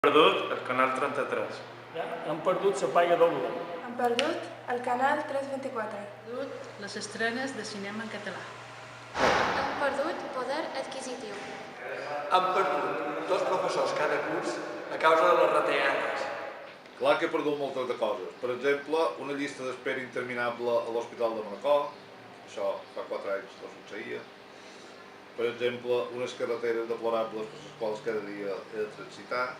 perdut el canal 33. Han perdut la paga doble. Han perdut el canal 324. Perdut les estrenes de cinema en català. Han perdut poder adquisitiu. Han perdut 2 professors cada curs a causa de les retallades. Clar que he perdut moltes de coses. Per exemple, una llista d'espera interminable a l'Hospital de Manacor, això fa 4 anys no succeïa. Per exemple, unes carreteres deplorables per les quals cada dia he de transitar,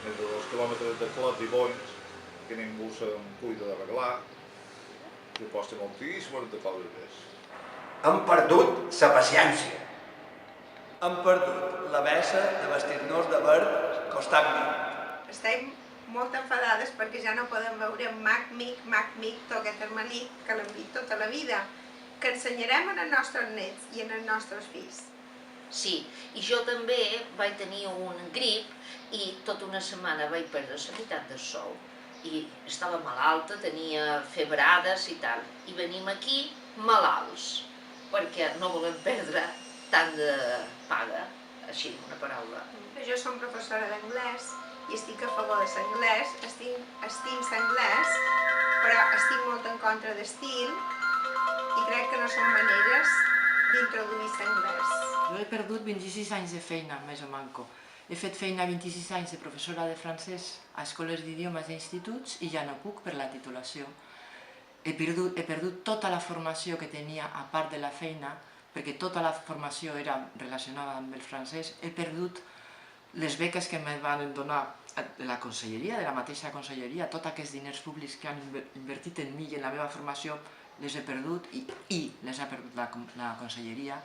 més de 2 quilòmetres de clots i bonys que ningú se'n cuida d'arreglar, proposta moltíssimes de coses més. Han perdut la paciència. Han perdut la bessa de vestir-nos de verd constantment. Estem molt enfadades perquè ja no podem veure Mac-Mic, Toqueter Malik, que l'hem vist tota la vida, que ensenyarem als nostres nets i als nostres fills. Sí, i jo també vaig tenir un grip i tota una setmana vaig perdre la meitat del sou. I estava malalta, tenia febrades i tal. I venim aquí malalts, perquè no volem perdre tant de paga, així, una paraula. Jo som professora d'anglès i estic a favor de l'anglès, estic l'anglès, però estic molt en contra d'estil i crec que no són maneres d'introduir l'anglès. Jo he perdut 26 anys de feina, més o manco. He fet feina 26 anys de professora de francès a escoles d'idiomes d'instituts i ja no puc per la titulació. He perdut tota la formació que tenia a part de la feina, perquè tota la formació era relacionada amb el francès. He perdut les beques que em van donar de la conselleria, de la mateixa conselleria, tots aquests diners públics que han invertit en mi i en la meva formació les he perdut i les ha perdut la conselleria.